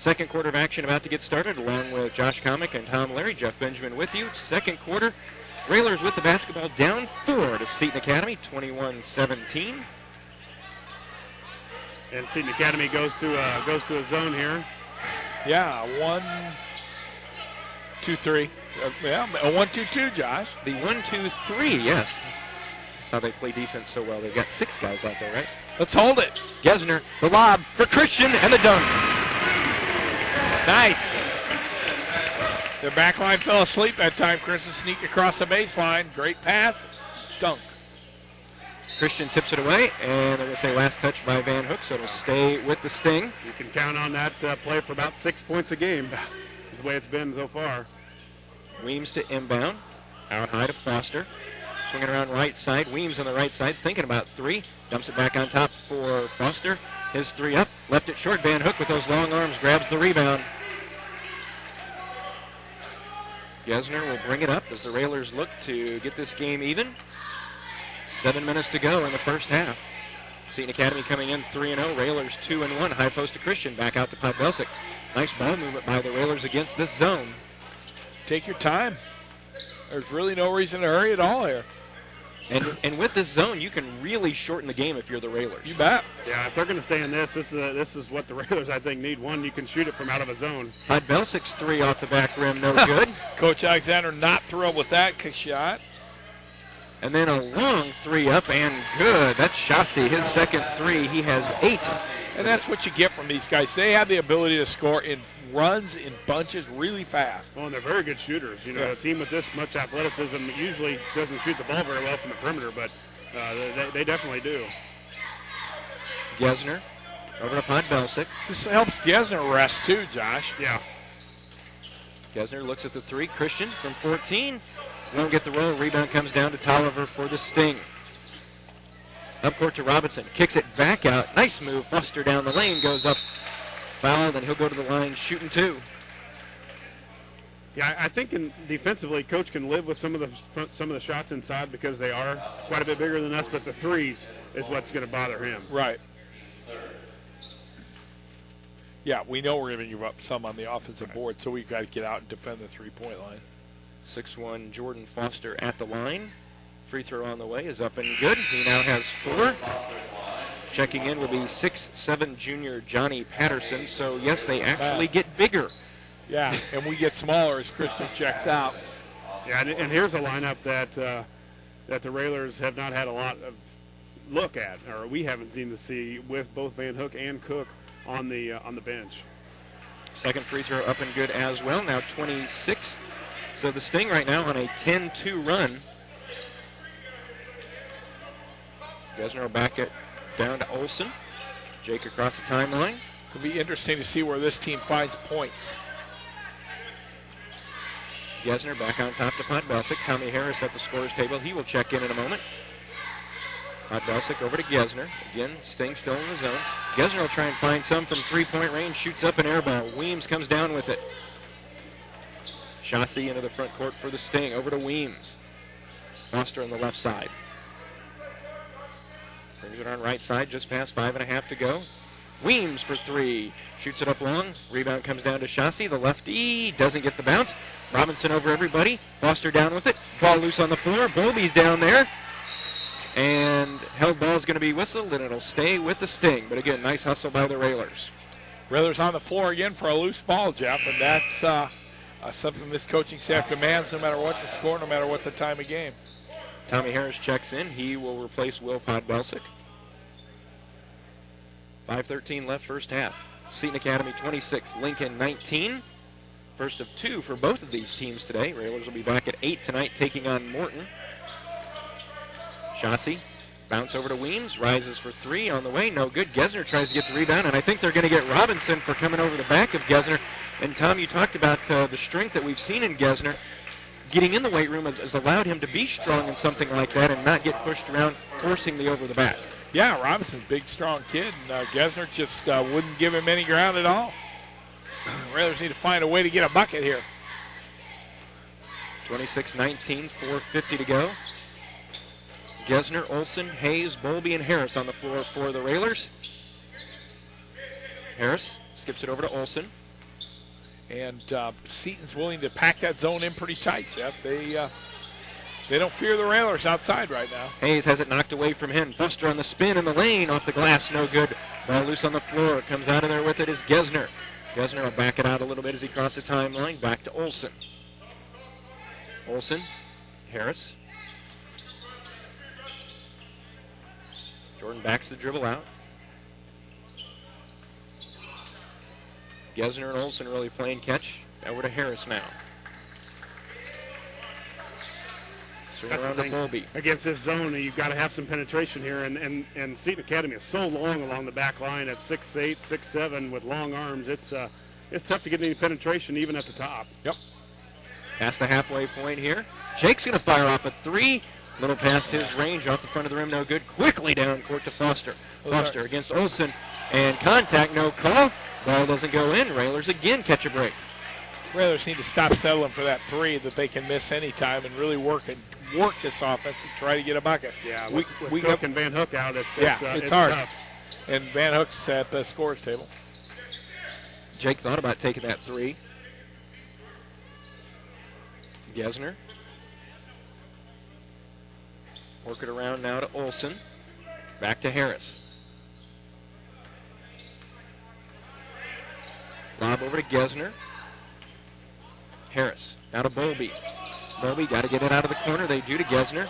Second quarter of action about to get started, along with Josh Comic and Tom Larry. Jeff Benjamin with you. Second quarter, Railers with the basketball down 4 to Seton Academy, 21-17. And Seton Academy goes to a zone here. Yeah, 1-2-3. Yeah, a 1-2-2, Josh. The 1-2-3, yes. How they play defense so well. They've got 6 guys out there, right? Let's hold it. Gesner, the lob for Christian, and the dunk. Nice. Their back line fell asleep that time. Chris sneaked across the baseline. Great pass. Dunk. Christian tips it away, and they're going to say last touch by Van Hook, so it'll stay with the Sting. You can count on that play for about 6 points a game, the way it's been so far. Weems to inbound. Out high to Foster. Swinging around right side. Weems on the right side, thinking about 3. Dumps it back on top for Foster. His 3 up. Left it short. Van Hook with those long arms grabs the rebound. Gesner will bring it up as the Railers look to get this game even. 7 minutes to go in the first half. Seton Academy coming in 3-0. Railers 2-1. High post to Christian. Back out to Podbelsic. Nice ball movement by the Railers against this zone. Take your time. There's really no reason to hurry at all here. And with this zone, you can really shorten the game if you're the Railers. You bet. Yeah, if they're going to stay in this is what the Railers, I think, need. One, you can shoot it from out of a zone. Podbelsic's 3 off the back rim, no good. Coach Alexander not thrilled with that shot. And then a long 3 up and good. That's Shasi, his second 3. He has 8. And that's what you get from these guys. They have the ability to score in runs, in bunches, really fast. Well, and they're very good shooters. You know, yes. A team with this much athleticism usually doesn't shoot the ball very well from the perimeter, but they definitely do. Gesner over to Podbelsic. This helps Gesner rest too, Josh. Yeah. Gesner looks at the 3. Christian from 14. Won't get the roll. Rebound comes down to Tolliver for the Sting. Up court to Robinson. Kicks it back out. Nice move. Foster down the lane. Goes up. Fouled, and he'll go to the line shooting 2. Yeah, I think defensively, Coach can live with some of the shots inside because they are quite a bit bigger than us, but the threes is what's going to bother him. Right. Yeah, we know we're going to give up some on the offensive board, so we've got to get out and defend the three-point line. 6'1" Jordan Foster at the line. Free throw on the way is up and good. He now has 4. Checking in will be 6'7" junior Johnny Patterson. So, yes, they actually get bigger. Yeah, and we get smaller as Christian checks out. Yeah, and here's a lineup that the Railers have not had a lot of look at, or we haven't seen to see, with both Van Hook and Cook on the bench. Second free throw up and good as well. Now 26. So the Sting right now on a 10-2 run. Gesner back it down to Olsen. Jake across the timeline. It'll be interesting to see where this team finds points. Gesner back on top to Podbelsic. Tommy Harris at the scorer's table. He will check in a moment. Podbelsic over to Gesner. Again, Sting still in the zone. Gesner will try and find some from three-point range. Shoots up an air ball. Weems comes down with it. Shasi into the front court for the Sting. Over to Weems. Foster on the left side. Brings it on right side, just past 5.5 to go. Weems for 3. Shoots it up long. Rebound comes down to Shasi. The lefty doesn't get the bounce. Robinson over everybody. Foster down with it. Ball loose on the floor. Bowlby's down there. And held ball is going to be whistled, and it'll stay with the Sting. But again, nice hustle by the Railers. Railers on the floor again for a loose ball, Jeff, and that's something this coaching staff demands no matter what the score, no matter what the time of game. Tommy Harris checks in. He will replace Will Podbelsic. 5:13 left first half. Seton Academy 26, Lincoln 19. First of 2 for both of these teams today. Railers will be back at 8 tonight taking on Morton. Shasi, bounce over to Weems, rises for 3 on the way, no good. Gesner tries to get the rebound, and I think they're going to get Robinson for coming over the back of Gesner. And Tom, you talked about the strength that we've seen in Gesner. Getting in the weight room has allowed him to be strong in something like that and not get pushed around, forcing the over the back. Yeah, Robinson's a big, strong kid, and Gesner just wouldn't give him any ground at all. Railers need to find a way to get a bucket here. 26-19, 4:50 to go. Gesner, Olsen, Hayes, Bowlby, and Harris on the floor for the Railers. Harris skips it over to Olsen. And Seton's willing to pack that zone in pretty tight, Jeff. They don't fear the Railers outside right now. Hayes has it knocked away from him. Buster on the spin in the lane, off the glass, no good. Ball loose on the floor. Comes out of there with it is Gesner. Gesner will back it out a little bit as he crosses the timeline. Back to Olsen. Olsen, Harris. Jordan backs the dribble out. Gesner and Olsen really playing catch. Over to Harris now. Swing That's around the to thing. Bowlby. Against this zone, you've got to have some penetration here, and Seton Academy is so long along the back line at 6'8", 6'7", with long arms. It's tough to get any penetration even at the top. Yep. Past the halfway point here. Jake's going to fire off a three. Little past his range, off the front of the rim, no good. Quickly down court to Foster. Foster against Olsen, and contact, no call. Ball doesn't go in. Railers again catch a break. Railers need to stop settling for that three that they can miss any time and really work this offense and try to get a bucket. Yeah, we with Cook and Van Hook out, it's hard. tough. And Van Hook's at the scores table. Jake thought about taking that three. Gesner. Work it around now to Olsen. Back to Harris. Lob over to Gesner. Harris. Now to Bowlby. Bowlby got to get it out of the corner. They do to Gesner.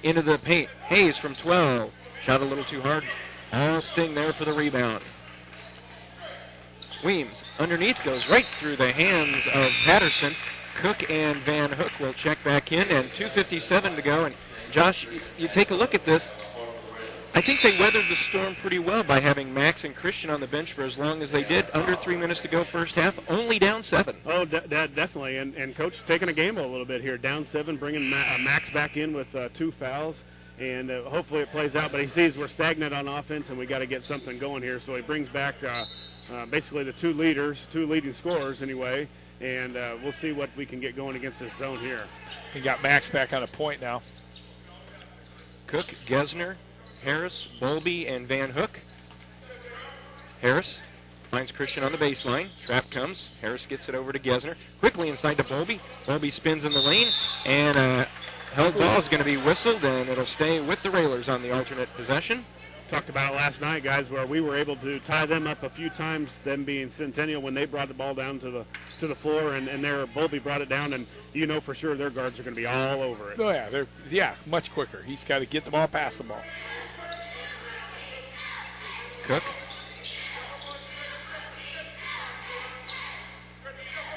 Into the paint. Hayes from 12. Shot a little too hard. All Sting there for the rebound. Weems underneath goes right through the hands of Patterson. Cook and Van Hook will check back in, and 2:57 to go. And Josh, you take a look at this. I think they weathered the storm pretty well by having Max and Christian on the bench for as long as they did. Under 3 minutes to go first half, only down 7. Oh, definitely. And Coach taking a gamble a little bit here. Down 7, bringing Max back in with 2 fouls. And hopefully it plays out. But he sees we're stagnant on offense, and we got to get something going here. So he brings back basically the 2 leading scorers anyway. And we'll see what we can get going against this zone here. He got Max back on a point now. Cook, Gesner, Harris, Bowlby, and Van Hook. Harris finds Christian on the baseline. Trap comes. Harris gets it over to Gesner. Quickly inside to Bowlby. Bowlby spins in the lane, and held ball is going to be whistled, and it'll stay with the Railers on the alternate possession. Talked about it last night, guys, where we were able to tie them up a few times, them being Centennial, when they brought the ball down to the floor, and there Bowlby brought it down, and you know for sure their guards are going to be all over it. Oh, yeah, they're much quicker. He's got to get the ball past the ball. Cook.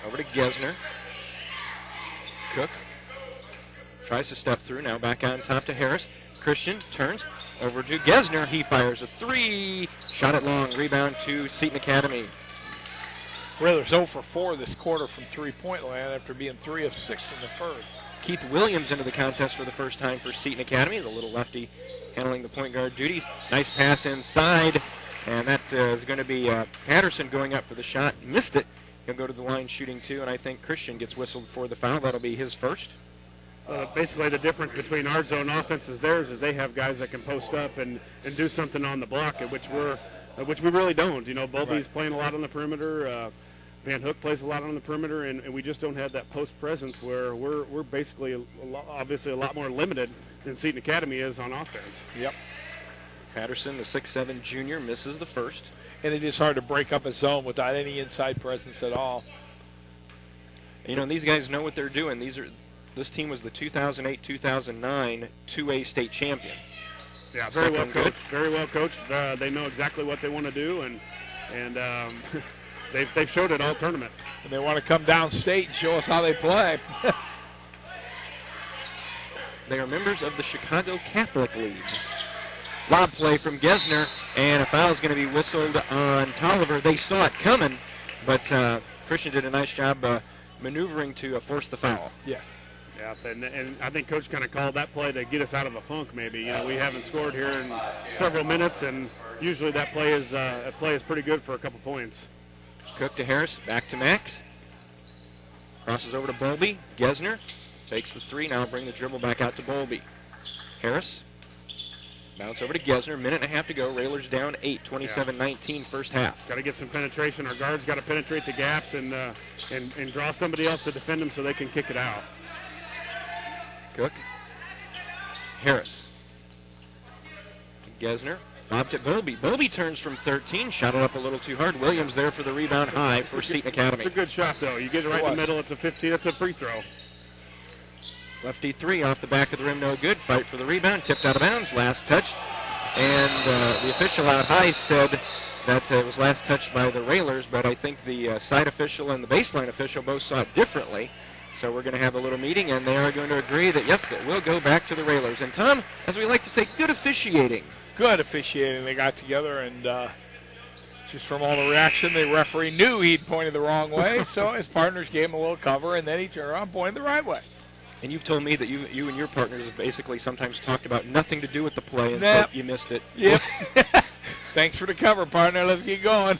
Over to Gesner. Cook tries to step through, now back on top to Harris. Christian turns over to Gesner. He fires a 3. Shot it long. Rebound to Seton Academy. Railers 0 for 4 this quarter from three-point land after being 3 of 6 in the first. Keith Williams into the contest for the first time for Seton Academy. The little lefty handling the point guard duties. Nice pass inside. And that is going to be Patterson going up for the shot. Missed it. He'll go to the line shooting 2, and I think Christian gets whistled for the foul. That'll be his first. Basically, the difference between our zone offense is theirs is they have guys that can post up and do something on the block, which we really don't. You know, Bowlby's playing a lot on the perimeter. Van Hook plays a lot on the perimeter, and we just don't have that post presence where we're basically obviously a lot more limited than Seton Academy is on offense. Yep. Patterson, the 6'7 junior, misses the first. And it is hard to break up a zone without any inside presence at all. You know, and these guys know what they're doing. This team was the 2008-2009 2A state champion. Yeah, very well coached. Very well coached. They know exactly what they want to do, and they've showed it all tournament. And they want to come downstate and show us how they play. They are members of the Chicago Catholic League. Lob play from Gesner, and a foul is going to be whistled on Tolliver. They saw it coming, but Christian did a nice job maneuvering to force the foul. Yes. Yeah, and I think Coach kind of called that play to get us out of a funk. Maybe we haven't scored here in several minutes, and usually that play is pretty good for a couple points. Cook to Harris, back to Max. Crosses over to Bowlby. Gesner takes the 3. Now bring the dribble back out to Bowlby. Harris Bounce over to Gesner. Minute and a half to go. Railers down 8, 27-19 first half. Got to get some penetration. Our guards got to penetrate the gaps and draw somebody else to defend them so they can kick it out. Cook. Harris. Gesner. Bob to Bowlby. Bowlby turns from 13. Shot it up a little too hard. Williams there for the rebound high for Seton Academy. It's a good shot, though. You get it right in the middle. It's a 15. It's a free throw. Lefty 3 off the back of the rim, no good. Fight for the rebound, tipped out of bounds, last touch. And the official out high said that it was last touched by the Railers, but I think the side official and the baseline official both saw it differently. So we're going to have a little meeting, and they are going to agree that, yes, it will go back to the Railers. And, Tom, as we like to say, good officiating. Good officiating. They got together, and just from all the reaction, the referee knew he'd pointed the wrong way, so his partners gave him a little cover, and then he turned around and pointed the right way. And you've told me that you and your partners have basically sometimes talked about nothing to do with the play until you missed it. Yep. Thanks for the cover, partner. Let's get going.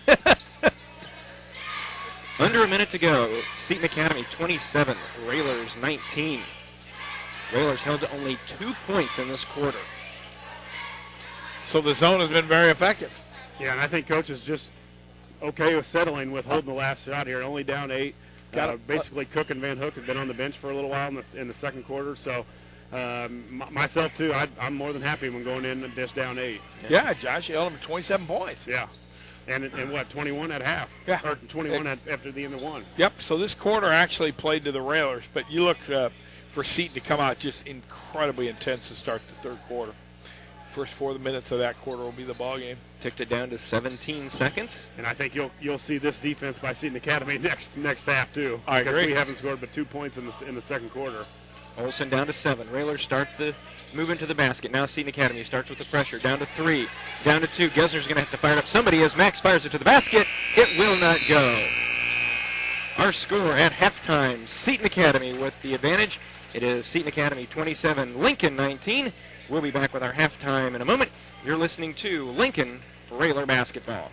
Under a minute to go. Seton Academy 27, Railers 19. Railers held to only 2 points in this quarter. So the zone has been very effective. Yeah, and I think Coach is just okay with settling with holding the last shot here. Only down 8. Basically, Cook and Van Hook have been on the bench for a little while in the second quarter. So myself, too, I'm more than happy when going in just down 8. Yeah, Josh, you held him 27 points. Yeah. And what, 21 at half? Yeah. Or 21 after the end of 1. Yep, so this quarter actually played to the Railers, but you look for Seton to come out just incredibly intense to start the third quarter. First 4 minutes of that quarter will be the ball game. Ticked it down to 17 seconds. And I think you'll see this defense by Seton Academy next half, too. I agree. Because we haven't scored but 2 points in the second quarter. Olsen down to 7. Railers start to move into the basket. Now Seton Academy starts with the pressure. Down to 3. Down to 2. Gesner's going to have to fire it up somebody as Max fires it to the basket. It will not go. Our score at halftime, Seton Academy with the advantage. It is Seton Academy 27, Lincoln 19. We'll be back with our halftime in a moment. You're listening to Lincoln Railer Basketball.